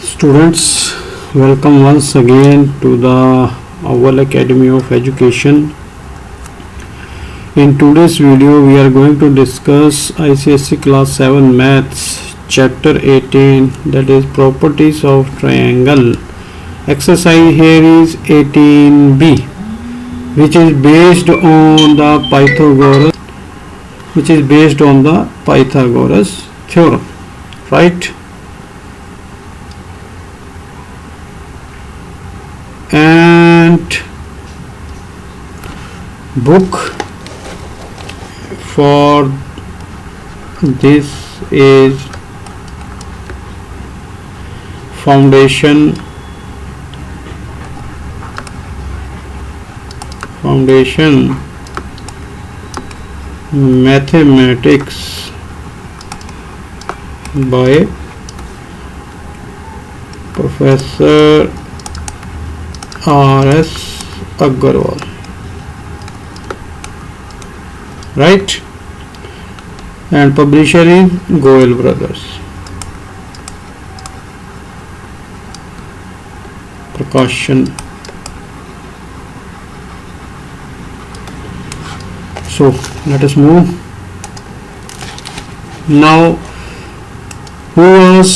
Students, welcome once again to the Oval Academy of Education. In today's video, we are going to discuss ICSE Class 7 Maths Chapter 18, that is Properties of Triangle. Exercise here is 18B, which is based on the Pythagoras theorem, right? And book for this is Foundation Mathematics by Professor R.S. Agarwal, right? And publisher is Goel Brothers, Prakashan. So let us move. Now, who was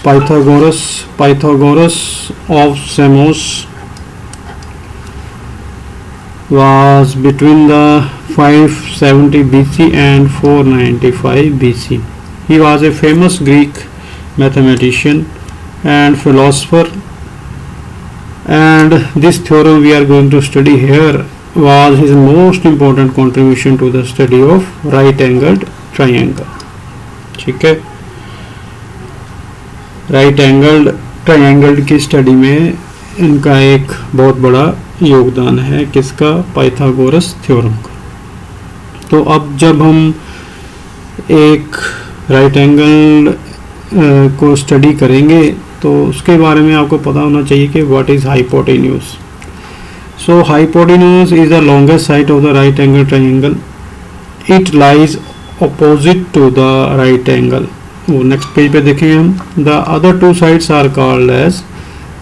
Pythagoras? Pythagoras of Samos was between the 570 BC and 495 BC. He was a famous Greek mathematician and philosopher, and this theorem we are going to study here was his most important contribution to the study of right angled triangle. ठीक है, right angled triangle की study में इनका एक बहुत बड़ा योगदान है, किसका? पाइथागोरस थ्योरम का। तो अब जब हम एक राइट एंगल को स्टडी करेंगे तो उसके बारे में आपको पता होना चाहिए कि what is hypotenuse. So hypotenuse is the longest side of the right angle triangle. It lies opposite to the right angle. वो नेक्स्ट पेज पे देखें हम। The other two sides are called as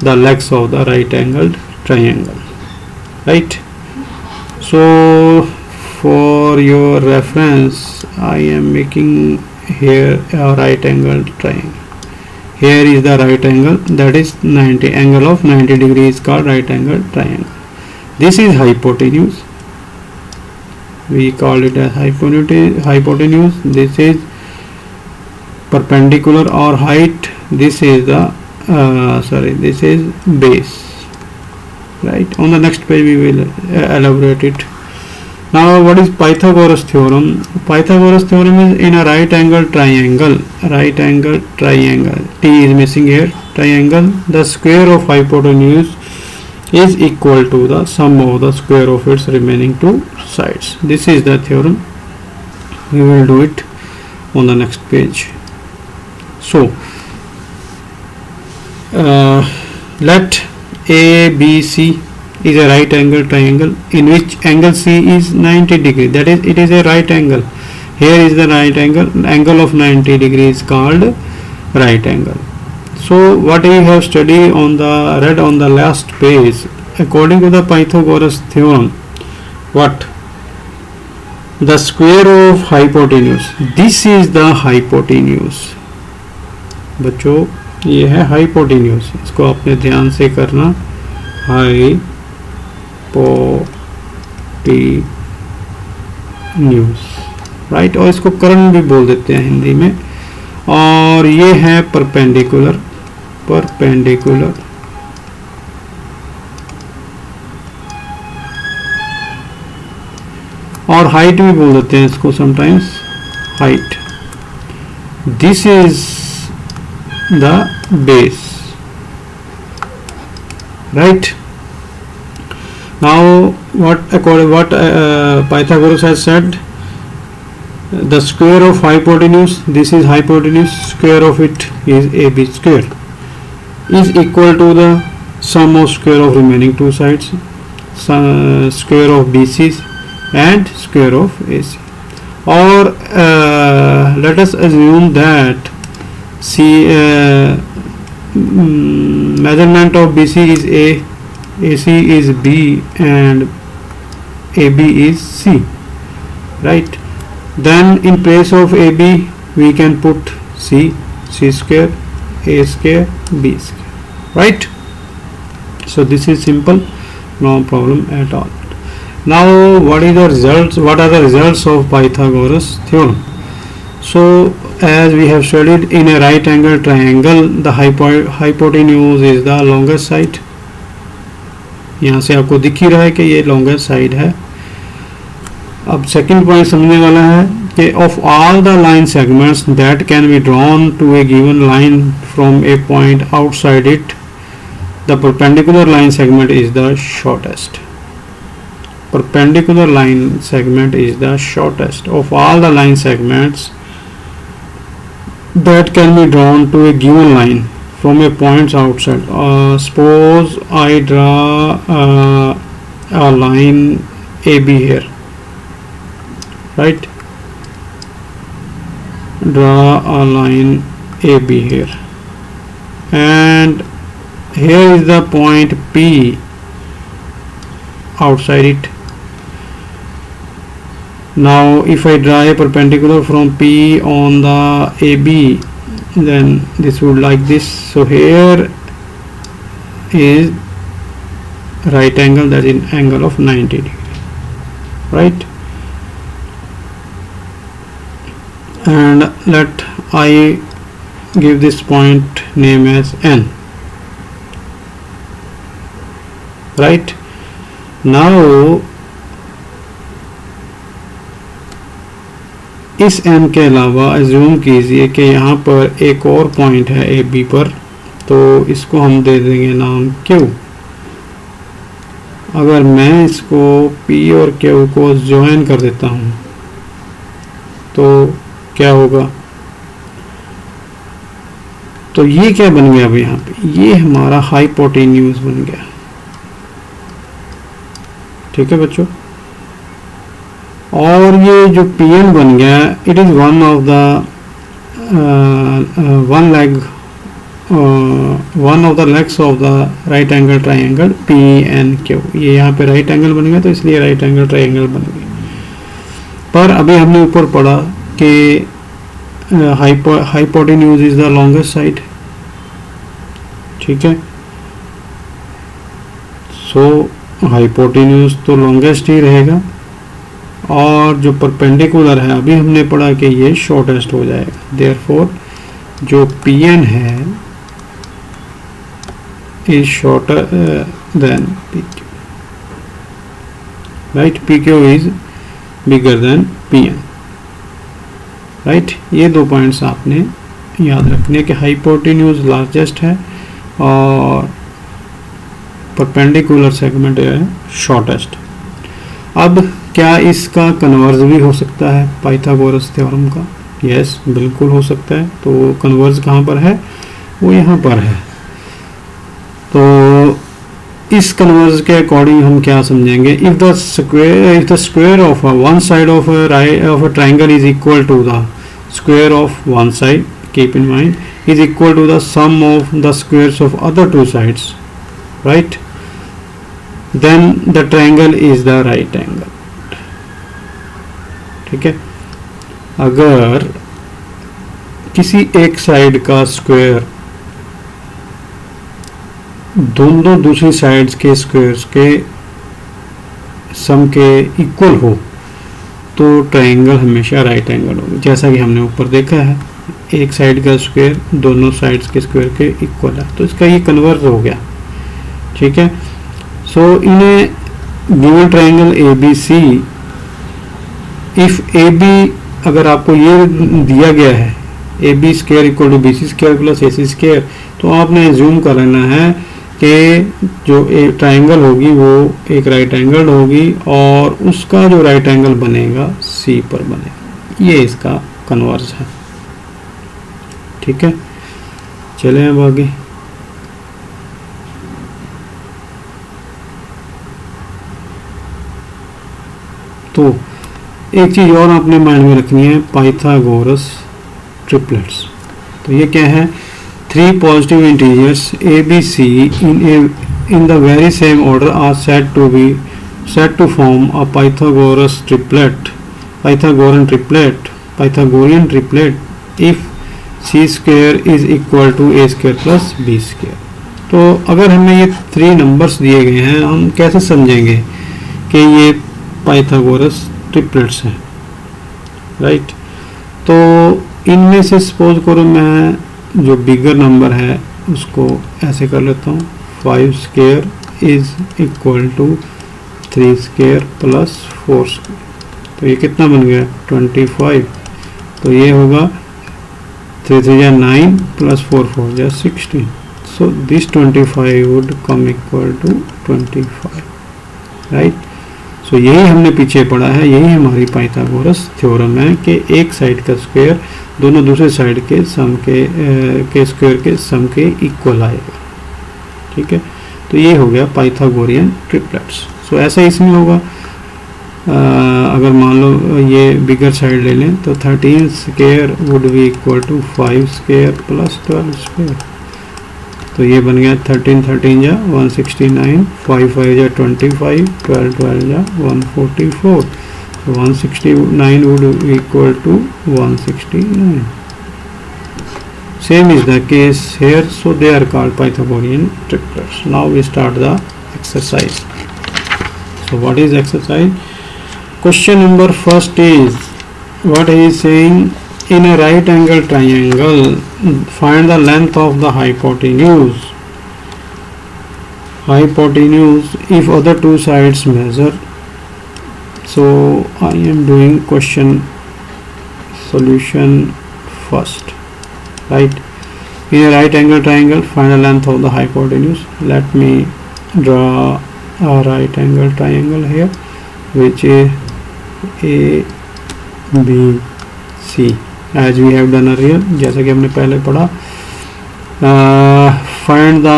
the legs of the right angled triangle, right? So for your reference, I am making here a right angled triangle. Here is the right angle, that is 90 angle of 90 degrees called right angled triangle. This is hypotenuse. We call it as hypotenuse. This is perpendicular or height. This is the this is base. Right, on the next page we will elaborate it. Now, what is Pythagoras theorem? Pythagoras theorem is in a right angle triangle. Right angle triangle, T is missing here. Triangle, the square of hypotenuse is equal to the sum of the square of its remaining two sides. This is the theorem. We will do it on the next page. So let ABC is a right angle triangle in which angle C is 90 degrees. That is, it is a right angle. Here is the right angle of 90 degrees called right angle. So what we have studied read on the last page, according to the Pythagoras theorem, what? The square of hypotenuse. This is the hypotenuse. बच्चों, ये है hypotenuse. इसको आपने ध्यान से करना, hypotenuse, right? और इसको कर्ण भी बोल देते हैं हिंदी में। और ये है परपेंडिकुलर, और हाइट भी बोल देते हैं इसको sometimes, height. This is the base, right? Now what Pythagoras has said, the square of hypotenuse, this is hypotenuse, square of it is AB square, is equal to the sum of square of remaining two sides, square of BC and square of AC. Or let us assume that measurement of BC is A, AC is B, and AB is C, right? Then in place of AB we can put C square, A square, B square, right? So this is simple, no problem at all. Now what are the results of Pythagoras theorem? So as we have studied, in a right angle triangle the hypotenuse is the longest side. यहाँ से आपको दिख ही रहा है कि ये longest side है. अब सेकंड पॉइंट समझने वाला है कि of all the line segments that can be drawn to a given line from a point outside it, the perpendicular line segment is the shortest. Perpendicular line segment is the shortest of all the line segments that can be drawn to a given line from a point outside. Suppose I draw a line AB here, right? Draw a line AB here, and here is the point P outside it. Now if I draw a perpendicular from P on the AB, then this would like this. So here is right angle, that is angle of 90 degree, right? And let I give this point name as N, right? Now इस n के अलावा assume कीजिए कि यहाँ पर एक और point है ए बी पर, तो इसको हम दे देंगे नाम Q. अगर मैं इसको P और Q को ज्वाइन कर देता हूँ तो क्या होगा? तो ये क्या बन गया अभी यहाँ पे? ये हमारा हाइपोटेन्यूज बन गया. ठीक है बच्चों. और ये जो Pn बन गया, it is one of the one of the legs of the right angle triangle PNQ. ये यहाँ पे राइट एंगल बन गया, तो इसलिए राइट एंगल ट्राइंगल बन गया. पर अभी हमने ऊपर पढ़ा कि hypotenuse is the longest side. ठीक है. सो हाइपोटेन्यूज तो लॉन्गेस्ट ही रहेगा, और जो परपेंडिकुलर है अभी हमने पढ़ा कि ये शॉर्टेस्ट हो जाएगा. देयरफॉर जो Pn है is shorter than PQ, right? PQ is bigger than Pn, right? ये दो पॉइंट्स आपने याद रखने कि हाइपोटेन्यूज लार्जेस्ट है और परपेंडिकुलर सेगमेंट है शॉर्टेस्ट. अब क्या इसका कन्वर्ज भी हो सकता है पाइथागोरस थ्योरम का? यस, बिल्कुल हो सकता है. तो कन्वर्ज कहाँ पर है? वो यहाँ पर है. तो इस कन्वर्ज के अकॉर्डिंग हम क्या समझेंगे? If the square of one side of a triangle is equal to the square of one side, keep in mind, is equal to the sum of the squares of other two sides, right? Then the triangle is the right angle. ठीक है. अगर किसी एक side का square दोनों दूसरी sides के squares के सम के इक्वल हो तो ट्राइंगल हमेशा राइट एंगल होगा. जैसा कि हमने ऊपर देखा है, एक साइड का स्क्वायर दोनों साइड्स के स्क्वायर के इक्वल है, तो इसका ये कन्वर्ज हो गया. ठीक है. So in given triangle ABC, if AB, अगर आपको ये दिया गया है AB square equal to BC square plus AC square, तो आपने एज्यूम कर लेना है कि जो एक ट्राइंगल होगी वो एक राइट एंगल होगी और उसका जो राइट एंगल बनेगा C पर बनेगा. ये इसका कन्वर्ज है. ठीक है. चले अब आगे. तो एक चीज़ और आपने माइंड में रखनी है, पाइथागोरस ट्रिपलेट्स. तो ये क्या है? three positive integers a, b, c in the very same order are said to form a Pythagorean triplet if c square is equal to a square plus b square। तो अगर हमें ये three numbers दिए गए हैं, हम कैसे समझेंगे कि ये पाइथागोरस ट्रिपलेट्स हैं, राइट। तो इनमें से सपोज करो मैं जो बिगर नंबर है उसको ऐसे कर लेता हूँ, 5 square is equal to 3 square plus 4 square. तो ये कितना बन गया 25। तो ये होगा 3 3 जा 9 प्लस 4 4 जा 16। So this 25 would come equal to 25, right? So यही हमने पीछे पढ़ा है, यही हमारी पाइथागोरस थ्योरम है कि एक साइड का स्क्वायर दोनों दूसरे साइड के सम के स्क्वायर के सम के इक्वल आएगा, ठीक है। तो ये हो गया पाइथागोरियन ट्रिपलेट्स। सो ऐसा इसमें होगा, अगर मान लो ये बिगर साइड ले लें तो 13 square would be equal to 5 square plus 12 square. तो ये बन गया 13 13 जा 169, 5 5 जा 25, 12 12 जा 144। 169 would be equal to 169. Same is the case here, so they are called Pythagorean triplets. Now we start the exercise. So what is exercise? Question number first is, what he is saying, in a right angle triangle find the length of the hypotenuse if other two sides measure. So I am doing question solution first, right? In a right angle triangle find the length of the hypotenuse. Let me draw a right angle triangle here which is A B C as we have done earlier, जैसा कि हमने पहले पढ़ा। Find the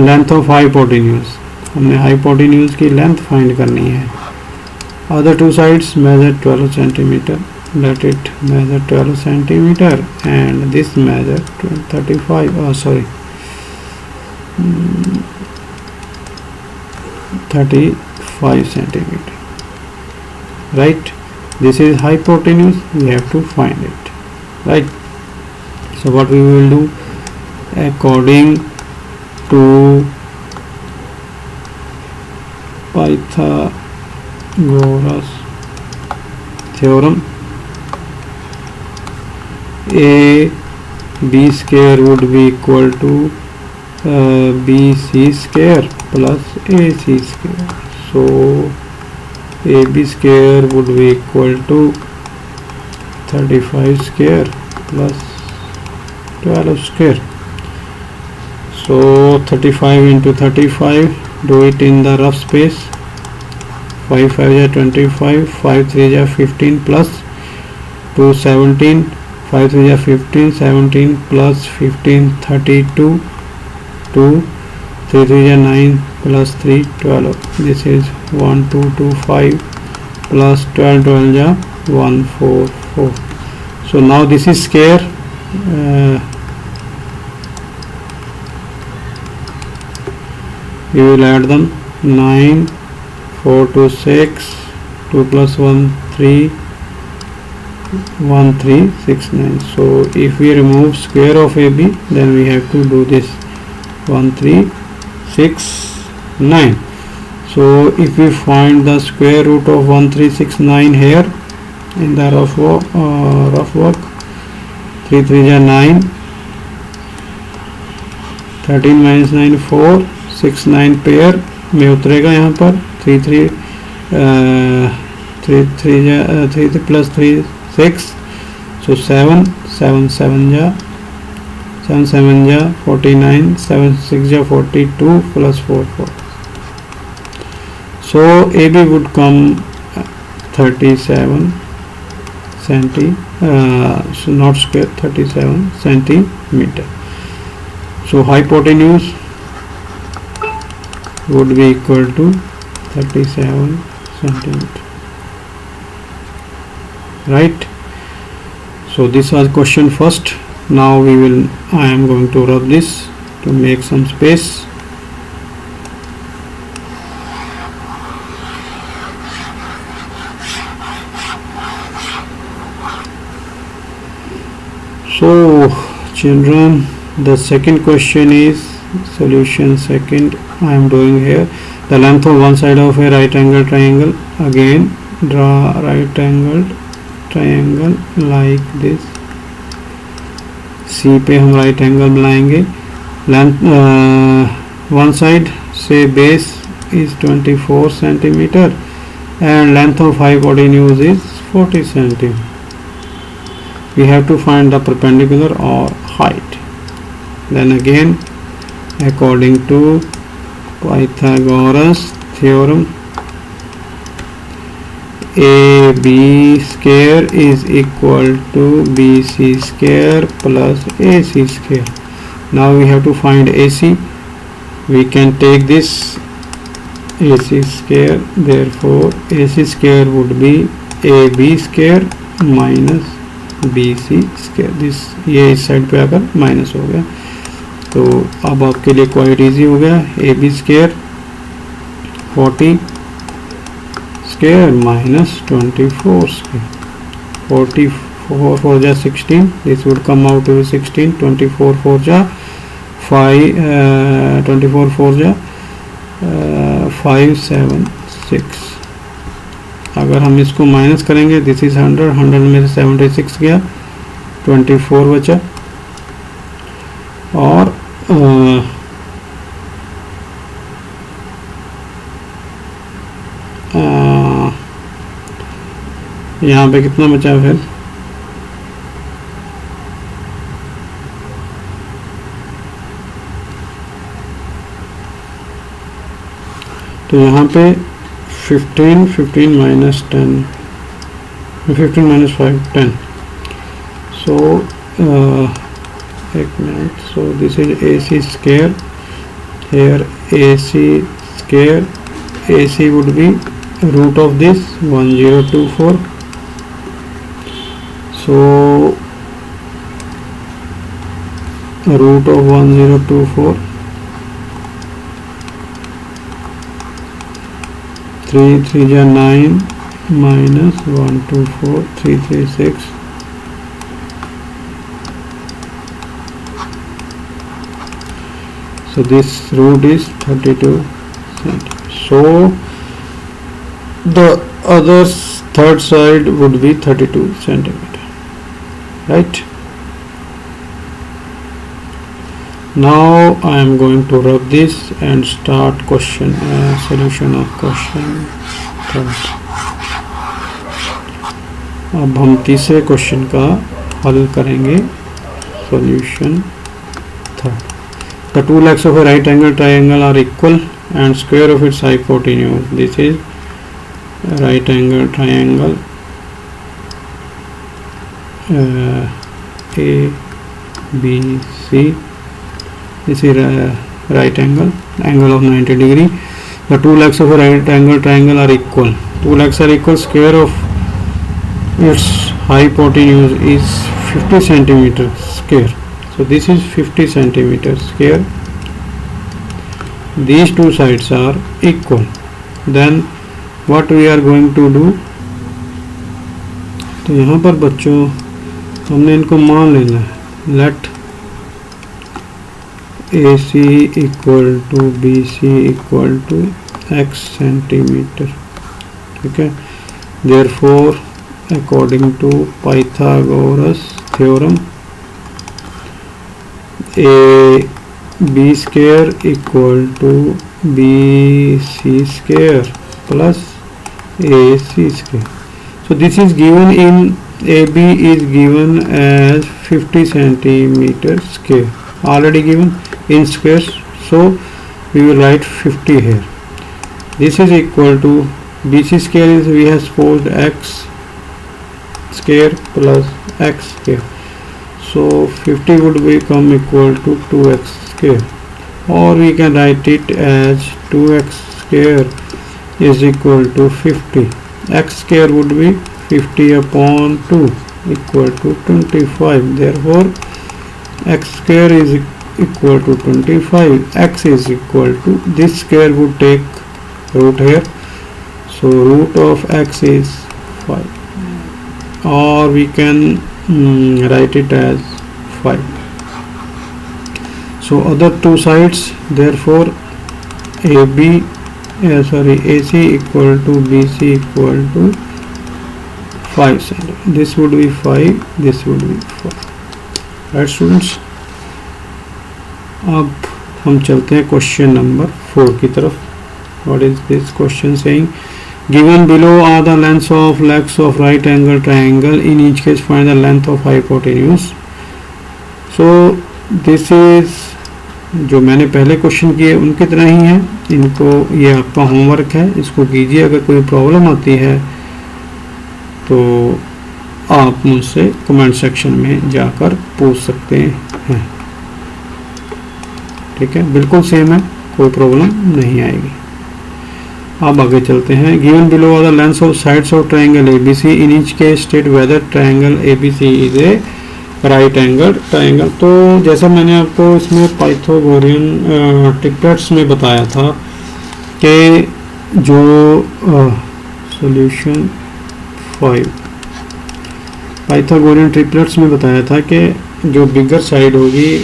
length of hypotenuse, हमने hypotenuse की length find करनी है। Other two sides measure 12 centimetre, let it measure 12 centimetre and this measure 35 centimetre, right? This is hypotenuse, we have to find it, right? So what we will do, according to Pythagoras theorem, a b square would be equal to bc square plus ac square. So AB square would be equal to 35 square plus 12 square. So 35 into 35, do it in the rough space. 5 5 ja 25, 5 3 ja 15 plus 2 17, 5 3 ja 15, 17 plus 15 32, 2 3 3 ja 9 plus 3 12. This is 1 2 2 5 plus 12 12 ja 1 4 4. So now this is square, you will add them 9 4 2 6, 2 plus 1 3, 1 3 6 9. So if we remove square of AB, then we have to do this 1 3 6 9. So if we find the square root of 1369 here in the rough work, 3 3 ja 9, 13 minus 9 4, 6 9 pair में उतरेगा यहाँ पर, 3 3 plus 3 6, so 7 7 7 ja 49, 7 6 ja 42 plus 4 4. So AB would come 37 so not square, 37 centimeter. So hypotenuse would be equal to 37 centimeter, right? So this was question first. Now I am going to rub this to make some space. So children, the second question is solution second I am doing here. The length of one side of a right angle triangle. Again draw right angled triangle like this. C पे हम right angle बनाएंगे. Length one side say base is 24 centimeter and length of hypotenuse is 40 centimeter. We have to find the perpendicular or height. Then again, according to Pythagoras theorem, AB square is equal to BC square plus AC square. Now we have to find AC. We can take this AC square, therefore AC square would be AB square minus BC square. This ये इस side पे आकर minus हो गया. तो अब आपके लिए क्वाइट इजी हो गया. AB square 40 square minus 24 square. 44 4 जा 16. This would come out to 16. 24 4 जा 5 24 4 जा 5 7 6. अगर हम इसको माइनस करेंगे, दिस इज 100. 100 में से 76 गया, 24 बचा. और यहाँ पे कितना बचा फिर? तो यहाँ पे 15 minus 10, 15 minus 5 10. So एक minute. So this is AC square. Here AC square, AC would be root of this 1024. So root of 1024, 3 3 जा 9 minus 124 336. So this root is 32 centimeters. So the other third side would be 32 centimeter, right? Now I am going to rub this and start question solution of question third. अब हम तीसरे question का हल करेंगे. Solution third. The two legs of a right angle triangle are equal and square of its hypotenuse. This is a right angle triangle A B C. This is a right angle of 90 degree. The two legs of a right angle triangle are equal. Two legs are equal. Square of its hypotenuse is 50 centimeter square. So this is 50 centimeter square. These two sides are equal. Then what we are going to do? तो यहाँ पर बच्चों हमने इनको मान लेना है. Let AC equal to BC equal to x centimeter. ठीक है. Therefore, according to Pythagoras theorem, AB square equal to BC square plus AC square. So this is given in AB is given as 50 centimeter square, already given in squares, so we will write 50 here. This is equal to BC square is, we have supposed x square plus x square, so 50 would become equal to 2x square, or we can write it as 2x square is equal to 50. X square would be 50 upon 2 equal to 25. Therefore x square is equal to 25, x is equal to, this square would take root here, so root of x is 5, or we can write it as 5. So other two sides, therefore AC equal to BC equal to 5 cm. This would be 5, this would be 5. Right students, अब हम चलते हैं question number 4 की तरफ. What is this question saying? Given below are the lengths of legs of right angle triangle. In each case find the length of hypotenuse. So this is जो मैंने पहले question किए उनकी तरह ही है. इनको, ये आपका होमवर्क है, इसको कीजिए. अगर कोई प्रॉब्लम आती है तो आप मुझसे कमेंट सेक्शन में जाकर पूछ सकते हैं. ठीक है, बिल्कुल सेम है, कोई प्रॉब्लम नहीं आएगी. अब आगे चलते हैं. Given below are the lengths of sides of triangle ABC. In each case state whether triangle ABC is a right angle triangle. तो जैसा मैंने आपको इसमें पाइथागोरियन ट्रिपलेट्स में बताया था कि जो सॉल्यूशन 5 पाइथागोरियन ट्रिपलेट्स में बताया था कि जो बिगर साइड होगी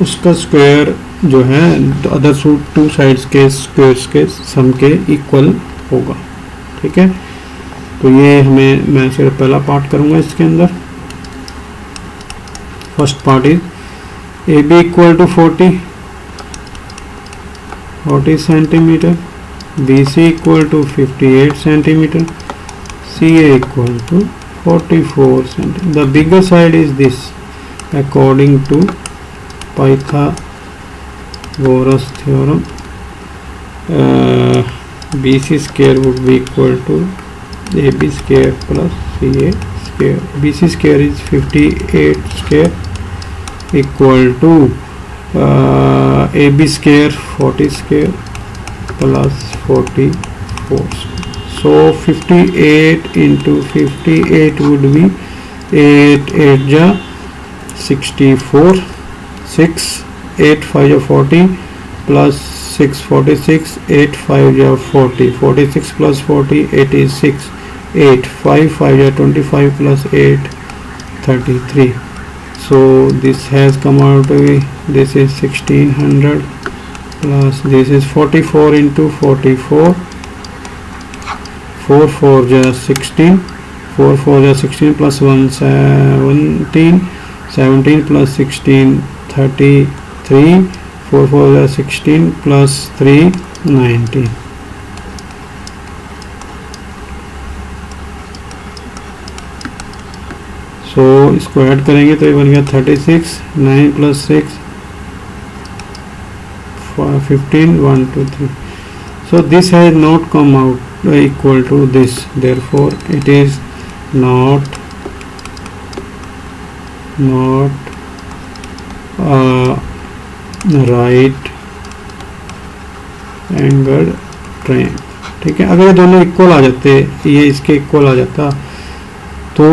उसका स्क्वायर जो है अदर टू साइड्स के स्क्वायर्स के सम के इक्वल होगा. ठीक है, तो ये मैं सिर्फ पहला पार्ट करूँगा इसके अंदर. First part is A B equal to 40 centimetre, B C equal to 58 centimetre, C A equal to 44 centimetre. The bigger side is this according to Pythagoras theorem. BC square would be equal to AB square plus CA square. BC square is 58 square equal to AB square 40 square plus 44 square. So 58 into 58 would be 8 8 ja 64, 6 8 5 ja 40 plus 6 46, 8 5 ja 40, 46 plus 40 86, 8 5 5 ja 25 plus 8 33. So this has come out to be, this is 1600 plus this is 44 into 44, 4 4 ja 16, 4 4 ja 16 plus 1 17, 17 plus 16 33, 4 4 ja 16 plus 3 19. So इसको add करेंगे तो ये बन गया 36, 9 plus 6 15, 1 2 3. So this has not come out equal to this, therefore it is not right angle triangle. ठीक है, अगर ये दोनों इक्वल आ जाते, ये इसके इक्वल आ जाता तो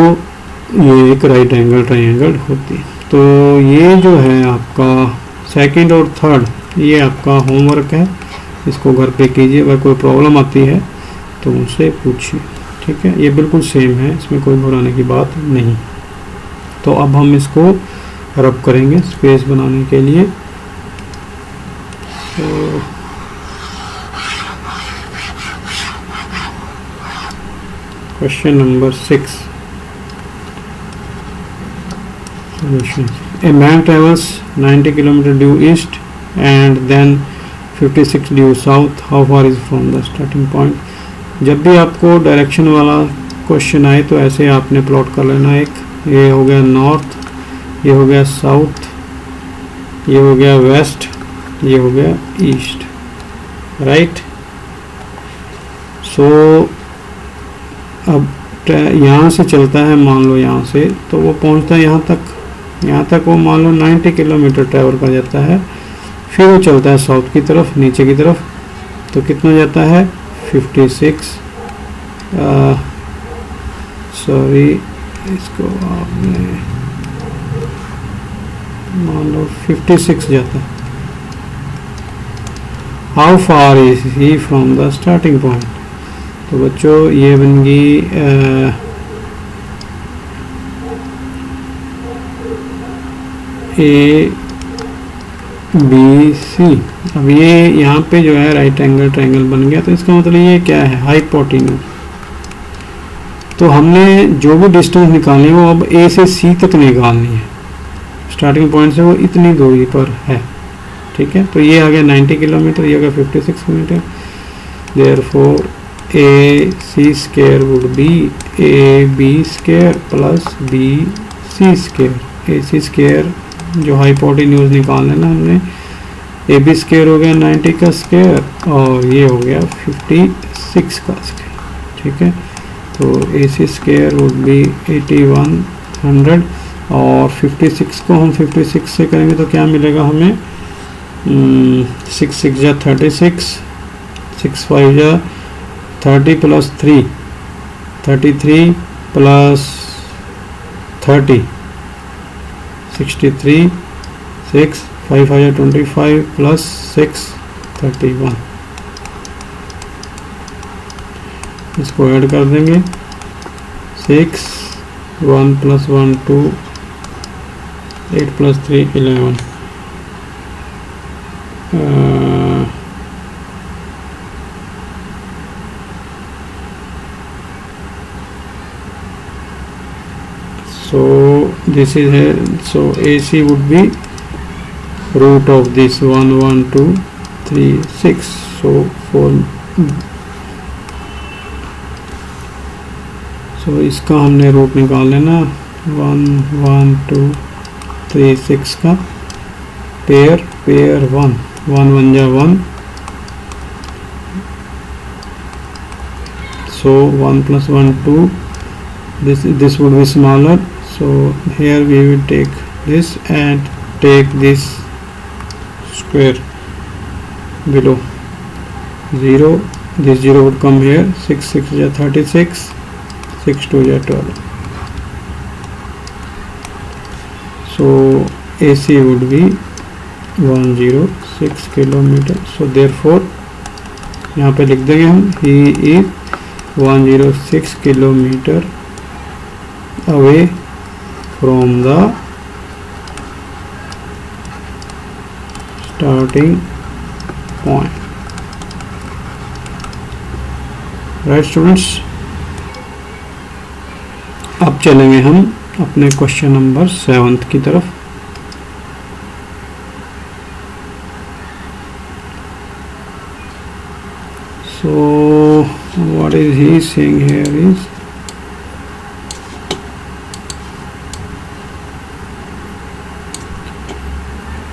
ये एक राइट एंगल ट्रायंगल होती. तो ये जो है आपका सेकंड और थर्ड, ये आपका होमवर्क है, इसको घर पे कीजिए. अगर कोई प्रॉब्लम आती है तो उनसे पूछिए. ठीक है, ये बिल्कुल सेम है, इसमें कोई घबराने की बात नहीं. तो अब हम इसको रब करेंगे स्पेस बनाने के लिए. तो question number 6 solution. A man travels 90 km due east and then 56 due south. How far is from the starting point? जब भी आपको डायरेक्शन वाला क्वेश्चन आए तो ऐसे आपने प्लॉट कर लेना. एक ये हो गया नॉर्थ, ये हो गया साउथ, ये हो गया वेस्ट, ये हो गया ईस्ट. राइट. सो अब यहाँ से चलता है, मान लो यहाँ से, तो वो पहुँचता है यहाँ तक वो मान लो 90 किलोमीटर ट्रैवल कर जाता है. फिर वो चलता है साउथ की तरफ, नीचे की तरफ, तो कितना जाता है 56. सॉरी, इसको आपने मान लो 56 जाता है। How far is he from the starting point. तो बच्चों ये बन गई ए बी सी। अब ये यहाँ पे जो है राइट एंगल ट्रायंगल बन गया, तो इसका मतलब ये क्या है, हाइपोटेन्यूज। तो हमने जो भी डिस्टेंस निकालनी है वो अब ए से सी तक निकालनी है, स्टार्टिंग पॉइंट से वो इतनी दूरी पर है, ठीक है। तो ये आ गया 90 किलोमीटर, ये आ गया 56 kilometre. Therefore A C square would be A B square plus B C square. A C square जो हाइपोटेन्यूज निकाल लेना हमने, ए बी स्क्वायर हो गया 90 का स्क्वायर और ये हो गया 56 का स्क्वायर, ठीक है। तो ए सी स्क्वायर वुड बी 8100 और 56 को हम 56 से करेंगे तो क्या मिलेगा हमें, 6 6 जा 36, 6 5 जा 30 प्लस 3 33 प्लस 30 63, 6 5 5 जा 25 प्लस 6 31। इसको ऐड कर देंगे, 6 1 plus 1 2 8 plus 3 11। So this is a, so AC would be root of this 1 1 2 3 6. So so इसका हमने रूट निकाल लेना, 1 1 2 3 6 का पेयर 1 1 जा 1, so 1 plus 1 2, this would be smaller, so here we will take this and take this square below 0, this 0 would come here, 6 6 ja 36, 6 2 ja 12, so AC would be 106 kilometer। so therefore यहाँ पे लिख देंगे हम, he is 106 kilometer away from the starting point, right students। अब चलेंगे हम अपने question number 7 की तरफ। So what is he saying here is,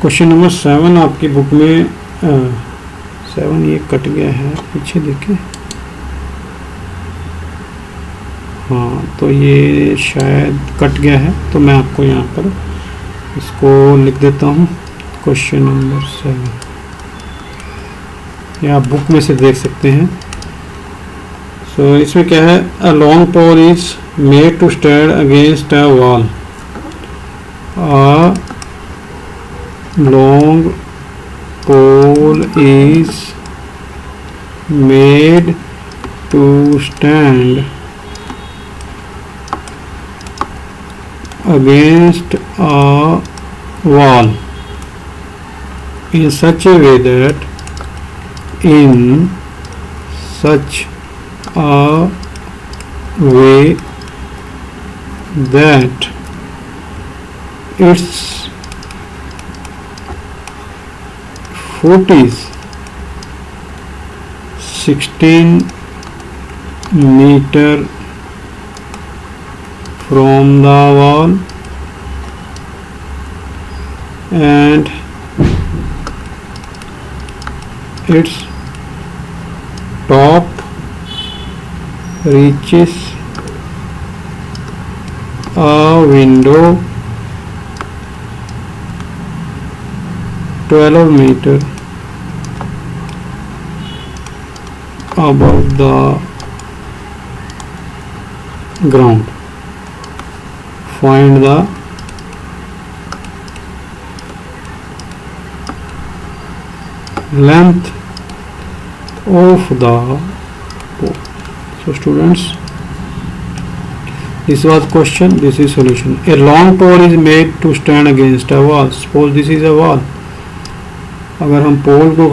question number 7 आपकी बुक में 7 ये कट गया है, पीछे देखिए, हाँ तो ये शायद कट गया है, तो मैं आपको यहाँ पर इसको लिख देता हूँ, क्वेश्चन नंबर 7, ये आप बुक में से देख सकते हैं। सो इसमें क्या है, a long pole is made to stand against a wall, a long pole is made to stand against a wall in such a way that its foot is 16 meter from the wall and its top reaches a window 12 meter above the ground. Find the length of the pole. So students, this was question, this is solution. A long pole is made to stand against a wall. Suppose this is a wall. अगर हम पोल को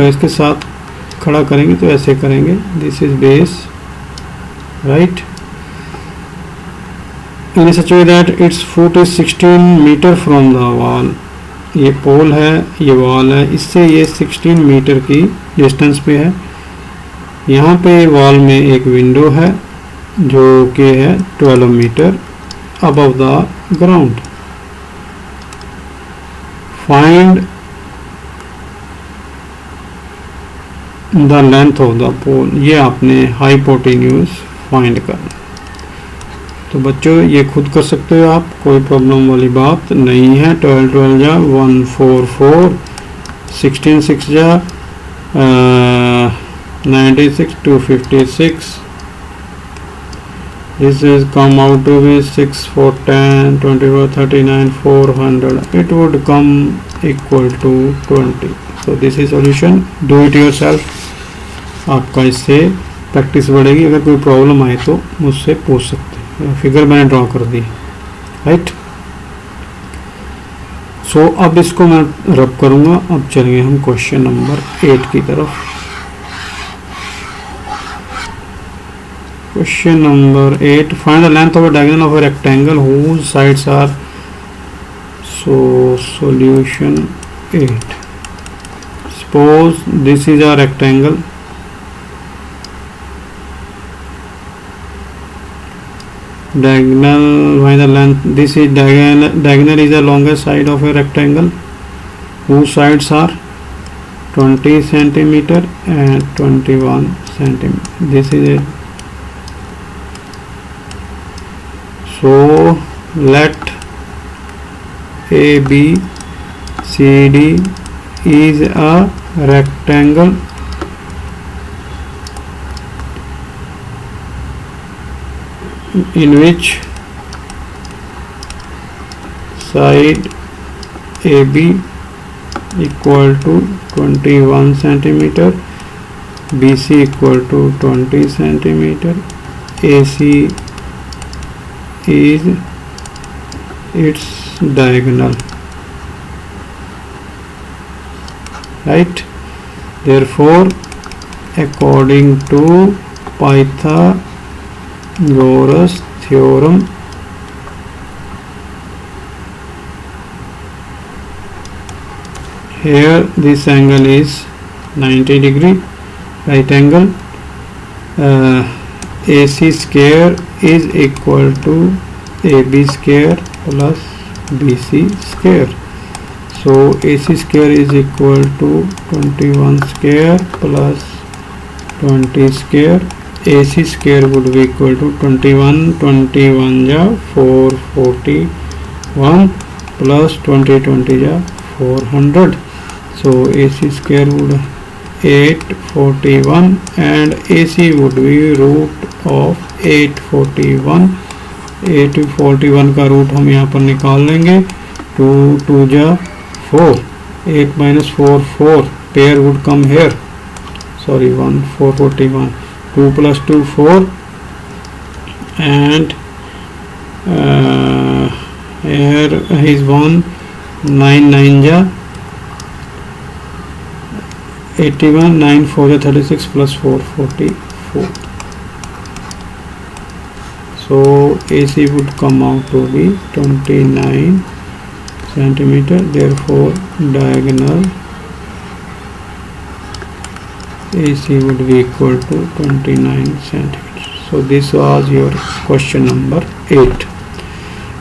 इसके साथ खड़ा करेंगे तो ऐसे करेंगे, this is base, right, in such way that its foot is 16 metre from the wall. ये पोल है, ये वॉल है, इससे ये 16 मीटर की डिस्टेंस पे है. यहाँ पे वॉल में एक विंडो है जो कि है 12 metre above the ground. Find the length of the pole. ये आपने हाइपोटेन्यूज फाइंड करना. तो बच्चों ये खुद कर सकते हो आप, कोई प्रॉब्लम वाली बात नहीं है. 12 जा 144, 16 6 जा 96, 256. This is come out to be 6 4 10 24 39 400. It would come equal to 20. So this is solution. Do it yourself. आपका इससे प्रैक्टिस बढ़ेगी. अगर कोई प्रॉब्लम आए तो मुझसे पूछ सकते हैं. फिगर मैंने ड्रॉ कर दी, राइट. सो अब इसको मैं रब करूंगा. अब चलिए हम क्वेश्चन नंबर 8 की तरफ. Question number 8. Find the length of a diagonal of a rectangle whose sides are. So solution 8. Suppose this is a rectangle. Diagonal, find the length. This is diagonal is the longest side of a rectangle whose sides are 20 centimeter and 21 centimeter. This is it. So let A B C D is a rectangle in which side AB equal to 21 centimeter, BC equal to 20 centimeter, AC is its diagonal, right. Therefore according to Pythagoras theorem, here this angle is 90 degree, right angle. AC square is equal to AB square plus BC square. So AC square is equal to 21 square plus 20 square. AC square would be equal to 21 ja 441 plus 20 ja 400. So AC square would 841 and AC would be root of 841. 841 का root हम यहाँ पर निकाल लेंगे. 2 जा 4, 8 minus 4 4. Pair would come here. Sorry, 1 441. 2 plus 2 4 and here is 1 9 9 ja 81, 9 4 ja 36 plus 4 44. So AC would come out to be 29 centimeter. Therefore diagonal AC would be equal to 29 centimeters. So this was your question number 8.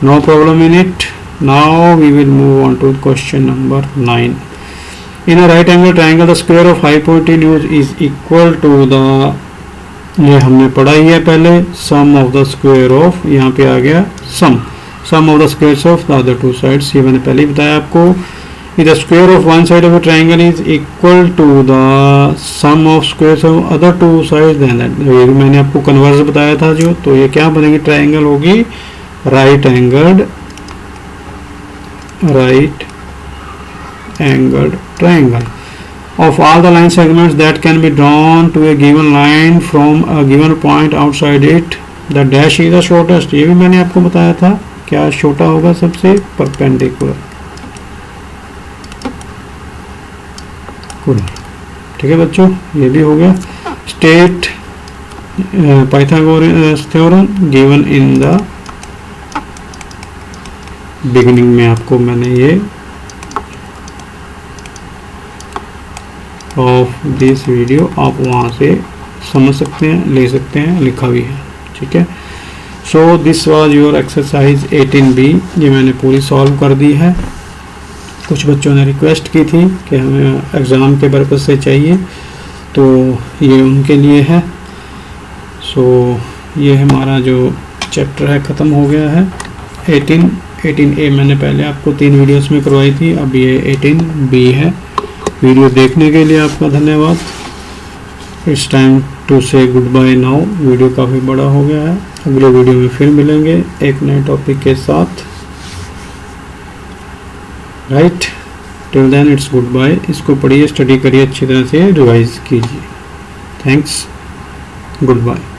No problem in it. Now we will move on to question number 9. In a right angle triangle, the square of hypotenuse is equal to the, ये हमने पढ़ा ही है पहले, sum of the square of, यहाँ पे आ गया sum of the squares of the other two sides. ये मैंने पहले ही बताया आपको. If the square of one side of a triangle is equal to the sum of squares of other two sides, then that, ये मैंने आपको converse बताया था जो, तो ये क्या बनेगी, ट्राइंगल होगी right angled triangle. of all the line segments that can be drawn to a given line from a given point outside it, the dash is the shortest. ये भी मैंने आपको बताया था, क्या छोटा होगा सबसे, परपेंडिकुलर। ठीक है बच्चों, ये भी हो गया। State Pythagoras theorem given in the beginning में आपको मैंने ये ऑफ दिस वीडियो आप वहाँ से समझ सकते हैं, ले सकते हैं, लिखा भी है। ठीक है, so this was your exercise 18B। ये मैंने पूरी सॉल्व कर दी है। कुछ बच्चों ने रिक्वेस्ट की थी कि हमें एग्ज़ाम के पर्पज़ से चाहिए, तो ये उनके लिए है। सो ये हमारा जो चैप्टर है ख़त्म हो गया है। 18A मैंने पहले आपको 3 वीडियोस में करवाई थी, अब ये 18B है। वीडियो देखने के लिए आपका धन्यवाद। इट्स टाइम टू से गुड बाय नाउ। वीडियो काफ़ी बड़ा हो गया है। अगले वीडियो में फिर मिलेंगे एक नए टॉपिक के साथ। Right, till then it's goodbye. इसको पढ़िए, स्टडी करिए, अच्छी तरह से रिवाइज कीजिए। Thanks, good bye.